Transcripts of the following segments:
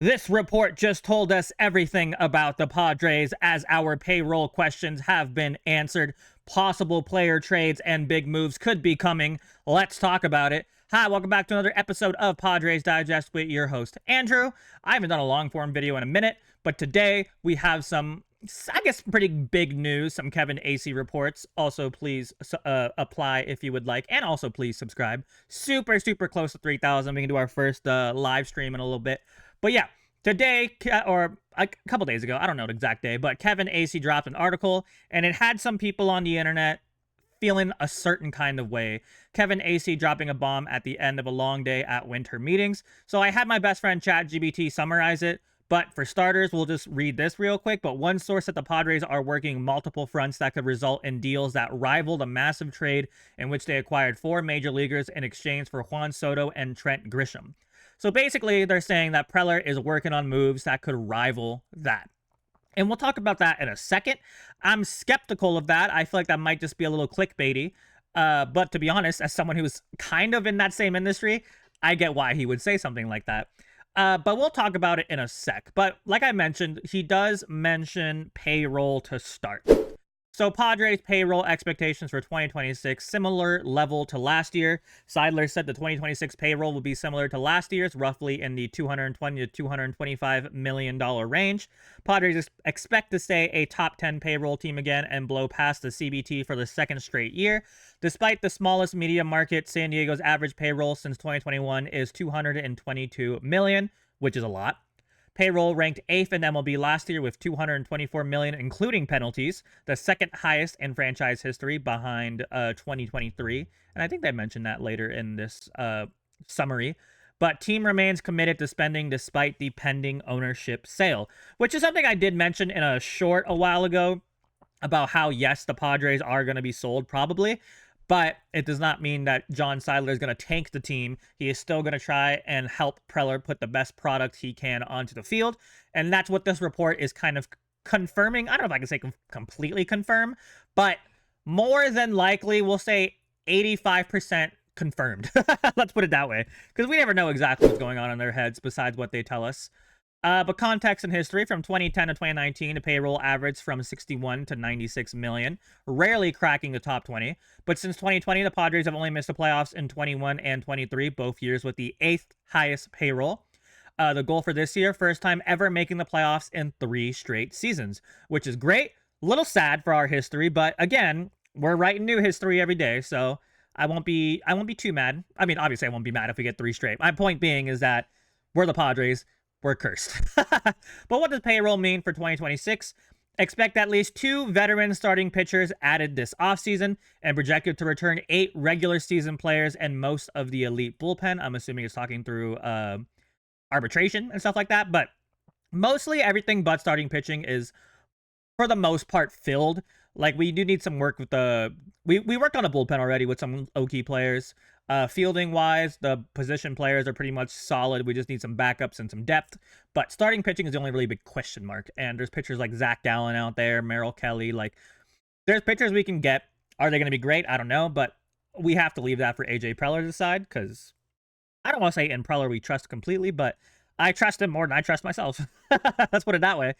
This report just told us everything about the Padres as our payroll questions have been answered. Possible player trades and big moves could be coming. Let's talk about it. Hi, welcome back to another episode of Padres Digest with your host, Andrew. I haven't done a long form video in a minute, but today we have some, I guess, pretty big news, some Kevin Acee reports. Also, please apply if you would like, and also please subscribe. Super close to 3,000. We can do our first live stream in a little bit. But yeah, today, or a couple days ago, I don't know the exact day, but Kevin Acee dropped an article, and it had some people on the internet feeling a certain kind of way. Kevin Acee dropping a bomb at the end of a long day at winter meetings. So I had my best friend ChatGPT summarize it, but for starters, we'll just read this real quick. But one source that the Padres are working multiple fronts that could result in deals that rival the massive trade in which they acquired 4 major leaguers in exchange for Juan Soto and Trent Grisham. So basically, they're saying that Preller is working on moves that could rival that. And we'll talk about that in a second. I'm skeptical of that. I feel like that might just be a little clickbaity. But to be honest, as someone who's kind of in that same industry, I get why he would say something like that. But we'll talk about it in a sec. But like I mentioned, he does mention payroll to start. So Padres payroll expectations for 2026, similar level to last year. Seidler said the 2026 payroll will be similar to last year's, roughly in the $220 to $225 million range. Padres expect to stay a top 10 payroll team again and blow past the CBT for the second straight year. Despite the smallest media market, San Diego's average payroll since 2021 is $222 million, which is a lot. Payroll ranked 8th in MLB last year with $224 million, including penalties, the second highest in franchise history behind 2023. And I think they mentioned that later in this summary. But team remains committed to spending despite the pending ownership sale, which is something I did mention in a short a while ago about how, yes, the Padres are going to be sold probably, but it does not mean that John Seidler is going to tank the team. He is still going to try and help Preller put the best product he can onto the field. And that's what this report is kind of confirming. I don't know if I can say completely confirm, but more than likely, we'll say 85% confirmed. Let's put it that way. Because we never know exactly what's going on in their heads besides what they tell us. But context and history, from 2010 to 2019, the payroll averaged from 61 to 96 million, rarely cracking the top 20. But since 2020, the Padres have only missed the playoffs in 21 and 23, both years with the 8th highest payroll. The goal for this year, first time ever making the playoffs in 3 straight seasons, which is great. A little sad for our history, but again, we're writing new history every day, so I won't be too mad. I mean, obviously, I won't be mad if we get 3 straight. My point being is that we're the Padres. We're cursed. But what does payroll mean for 2026? Expect at least 2 veteran starting pitchers added this offseason and projected to return 8 regular season players and most of the elite bullpen. I'm assuming it's talking through arbitration and stuff like that. But mostly everything but starting pitching is, for the most part, filled. Like, we do need some work with the... We worked on a bullpen already with some Okie players. Fielding wise, the position players are pretty much solid. We just need some backups and some depth. But starting pitching is the only really big question mark. And there's pitchers like Zach Gallen out there, Merrill Kelly. Like, there's pitchers we can get. Are they going to be great? I don't know. But we have to leave that for AJ Preller to decide. Because I don't want to say in Preller we trust completely, but I trust him more than I trust myself. Let's put it that way.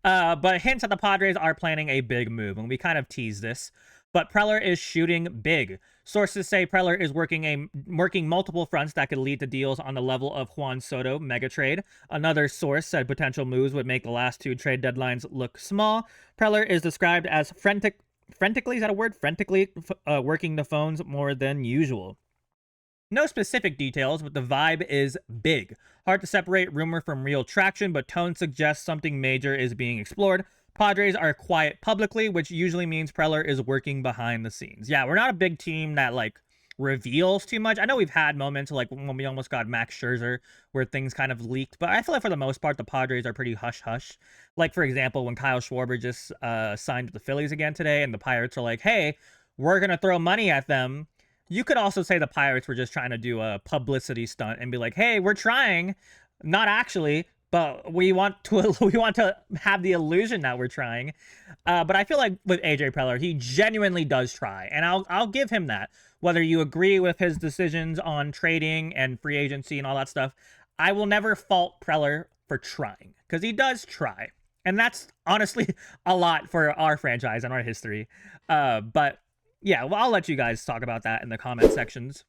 But hints that the Padres are planning a big move. And we kind of tease this. But Preller is shooting big. Sources say Preller is working multiple fronts that could lead to deals on the level of Juan Soto mega trade. Another source said potential moves would make the last 2 trade deadlines look small. Preller is described as frantically, is that a word? Frantically working the phones more than usual. No specific details, but the vibe is big. Hard to separate rumor from real traction, but tone suggests something major is being explored. Padres are quiet publicly, which usually means Preller is working behind the scenes. Yeah, we're not a big team that, like, reveals too much. I know we've had moments like when we almost got Max Scherzer where things kind of leaked, but I feel like for the most part, the Padres are pretty hush-hush. Like, for example, when Kyle Schwarber just signed with the Phillies again today, and the Pirates are like, hey, we're going to throw money at them. You could also say the Pirates were just trying to do a publicity stunt and be like, hey, we're trying. Not actually. But we want to have the illusion that we're trying. But I feel like with AJ Preller, he genuinely does try, and I'll give him that. Whether you agree with his decisions on trading and free agency and all that stuff, I will never fault Preller for trying, because he does try. And that's honestly a lot for our franchise and our history. But yeah, well, I'll let you guys talk about that in the comment sections.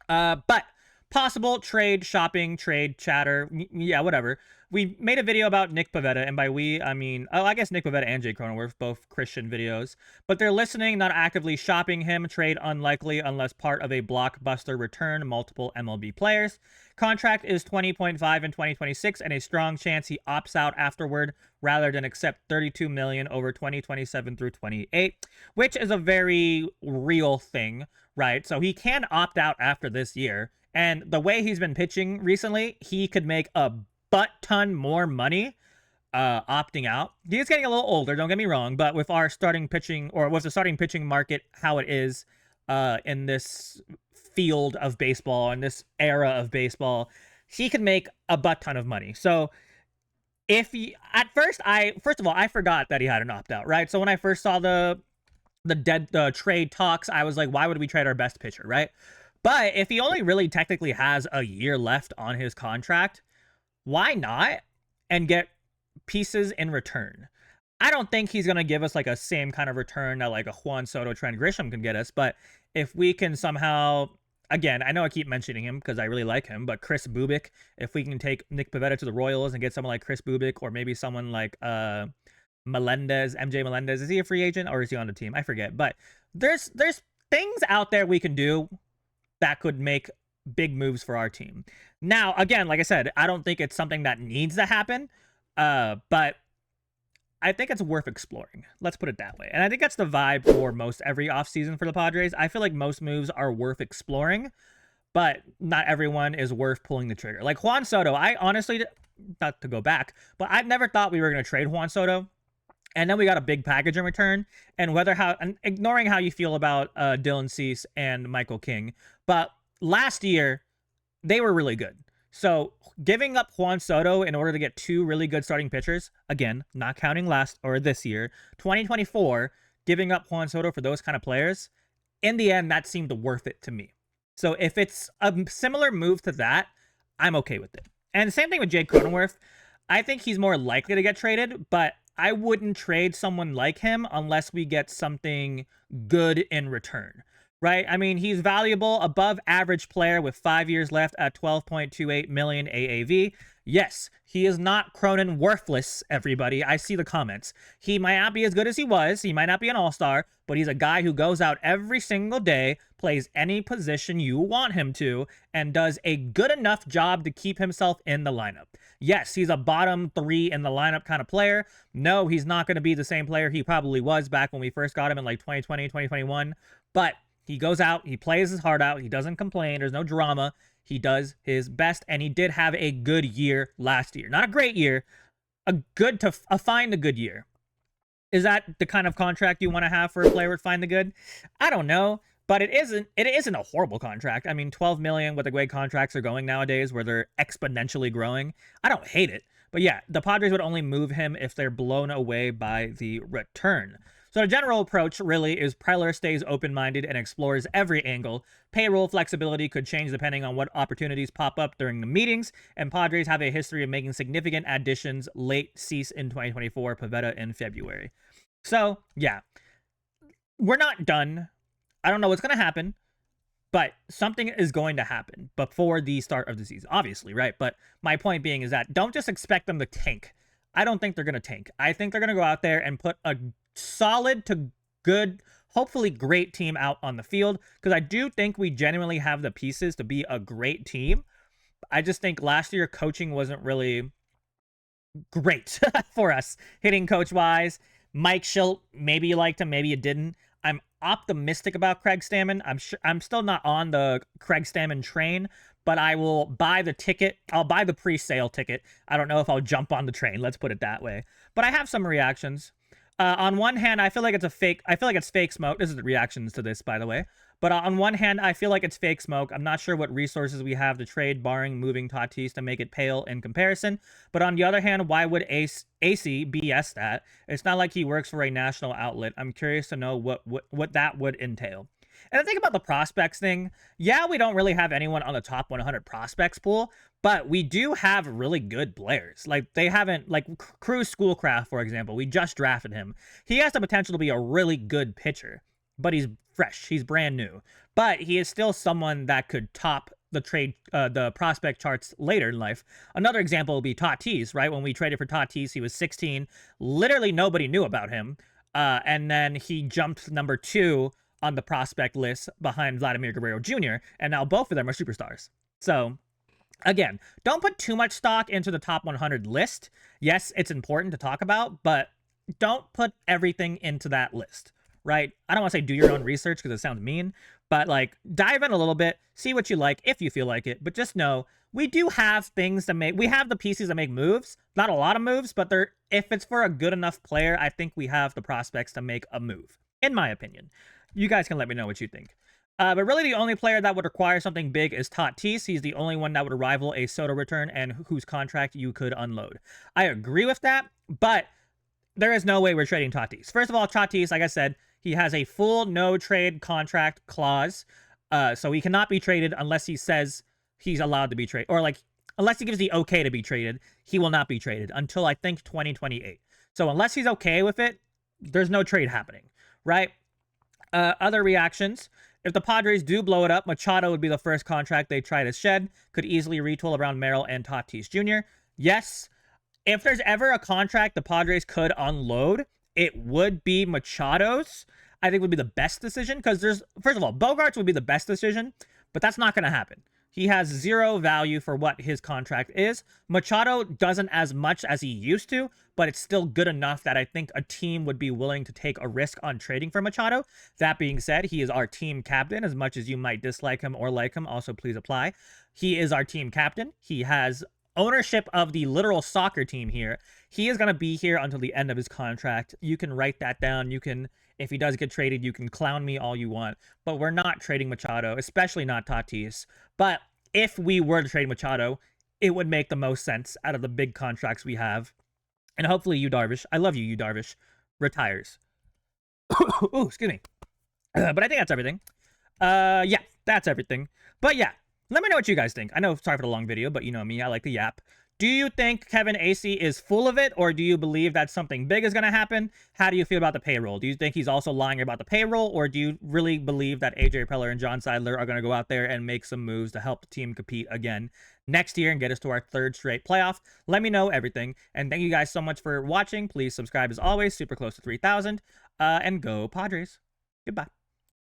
But possible trade, shopping, trade, chatter, yeah, whatever. We made a video about Nick Pivetta, and by we, I mean, I guess Nick Pivetta and Jay Cronenworth, both Christian videos. But they're listening, not actively shopping him. Trade unlikely unless part of a blockbuster return, multiple MLB players. Contract is 20.5 in 2026, and a strong chance he opts out afterward rather than accept 32 million over 2027 through 28, which is a very real thing, right? So he can opt out after this year. And the way he's been pitching recently, he could make a butt ton more money opting out. He's getting a little older, don't get me wrong, but with our starting pitching, or with the starting pitching market how it is in this field of baseball, in this era of baseball, he could make a butt ton of money. So if he, first of all, I forgot that he had an opt-out, right? So when I first saw the trade talks, I was like, why would we trade our best pitcher, right? But if he only really technically has a year left on his contract, why not? And get pieces in return. I don't think he's going to give us like a same kind of return that like a Juan Soto, Trent Grisham can get us. But if we can somehow, again, I know I keep mentioning him because I really like him, but Chris Bubik, if we can take Nick Pivetta to the Royals and get someone like Chris Bubik, or maybe someone like Melendez, MJ Melendez, is he a free agent or is he on the team? I forget. But there's things out there we can do that could make big moves for our team. Now, again, like I said, I don't think it's something that needs to happen, but I think it's worth exploring. Let's put it that way. And I think that's the vibe for most every offseason for the Padres. I feel like most moves are worth exploring, but not everyone is worth pulling the trigger. Like Juan Soto, I honestly, not to go back, but I never thought we were going to trade Juan Soto. And then we got a big package in return. And ignoring how you feel about Dylan Cease and Michael King, but last year, they were really good. So giving up Juan Soto in order to get two really good starting pitchers, again, not counting this year, 2024, giving up Juan Soto for those kind of players, in the end, that seemed worth it to me. So if it's a similar move to that, I'm okay with it. And same thing with Jake Cronenworth. I think he's more likely to get traded, but I wouldn't trade someone like him unless we get something good in return. Right? I mean, he's valuable, above average player with 5 years left at 12.28 million AAV. Yes, he is not Cronin worthless, everybody. I see the comments. He might not be as good as he was. He might not be an all-star, but he's a guy who goes out every single day, plays any position you want him to, and does a good enough job to keep himself in the lineup. Yes, he's a bottom 3 in the lineup kind of player. No, he's not going to be the same player he probably was back when we first got him in like 2020, 2021, but he goes out, he plays his heart out, he doesn't complain, there's no drama, he does his best, and he did have a good year last year. Not a great year, a find a good year. Is that the kind of contract you want to have for a player with find the good? I don't know, but it isn't a horrible contract. I mean, 12 million with the way contracts are going nowadays, where they're exponentially growing. I don't hate it, but yeah, the Padres would only move him if they're blown away by the return. So the general approach really is Preller stays open-minded and explores every angle. Payroll flexibility could change depending on what opportunities pop up during the meetings, and Padres have a history of making significant additions late Cease in 2024, Pivetta in February. So, yeah, we're not done. I don't know what's going to happen, but something is going to happen before the start of the season, obviously, right? But my point being is that don't just expect them to tank. I don't think they're going to tank. I think they're going to go out there and put a solid to good, hopefully great team out on the field, because I do think we genuinely have the pieces to be a great team. I just think last year coaching wasn't really great for us, hitting coach wise. Mike Shildt, maybe you liked him, maybe you didn't. I'm optimistic about Craig Stammen. I'm still not on the Craig Stammen train, but I will buy the ticket. I'll buy the pre-sale ticket. I don't know if I'll jump on the train. Let's put it that way. But I have some reactions. On one hand, I feel like it's fake smoke. This is the reactions to this, by the way. But on one hand, I feel like it's fake smoke. I'm not sure what resources we have to trade, barring moving Tatis to make it pale in comparison. But on the other hand, why would Acee BS that? It's not like he works for a national outlet. I'm curious to know what that would entail. And the thing about the prospects thing, yeah, we don't really have anyone on the top 100 prospects pool, but we do have really good players. Like, they haven't, like, Cruz Schoolcraft, for example, we just drafted him. He has the potential to be a really good pitcher, but he's fresh. He's brand new. But he is still someone that could top the prospect charts later in life. Another example would be Tatis, right? When we traded for Tatis, he was 16. Literally nobody knew about him. And then he jumped number 2 on the prospect list behind Vladimir Guerrero Jr., and now both of them are superstars. So, again, don't put too much stock into the top 100 list. Yes, it's important to talk about, but don't put everything into that list, right? I don't want to say do your own research because it sounds mean, but like dive in a little bit, see what you like if you feel like it, but just know we do have things to make. We have the pieces that make moves, not a lot of moves, but if it's for a good enough player, I think we have the prospects to make a move, in my opinion. You guys can let me know what you think. But really the only player that would require something big is Tatis. He's the only one that would rival a Soto return and whose contract you could unload. I agree with that, but there is no way we're trading Tatis. First of all, Tatis, like I said, he has a full no-trade contract clause, so he cannot be traded unless he says he's allowed to be traded. Or, like, unless he gives the okay to be traded, he will not be traded until, I think, 2028. So unless he's okay with it, there's no trade happening, right? Other reactions. If the Padres do blow it up, Machado would be the first contract they try to shed. Could easily retool around Merrill and Tatis Jr. Yes. If there's ever a contract the Padres could unload, it would be Machado's. I think would be the best decision because first of all, Bogaerts would be the best decision, but that's not going to happen. He has zero value for what his contract is. Machado doesn't as much as he used to, but it's still good enough that I think a team would be willing to take a risk on trading for Machado. That being said, he is our team captain. As much as you might dislike him or like him, also please apply. He is our team captain. He has ownership of the literal soccer team here. He is going to be here until the end of his contract. You can write that down. You can, if he does get traded, you can clown me all you want. But we're not trading Machado, especially not Tatis. But if we were to trade Machado, it would make the most sense out of the big contracts we have. And hopefully Yu Darvish, I love you, Yu Darvish, retires. Ooh, excuse me. But I think that's everything. Yeah, that's everything. But yeah, let me know what you guys think. I know, sorry for the long video, but you know me, I like to yap. Do you think Kevin Acee is full of it, or do you believe that something big is going to happen? How do you feel about the payroll? Do you think he's also lying about the payroll, or do you really believe that AJ Preller and John Seidler are going to go out there and make some moves to help the team compete again next year and get us to our 3rd straight playoff? Let me know everything, and thank you guys so much for watching. Please subscribe as always, super close to 3,000, and go Padres. Goodbye.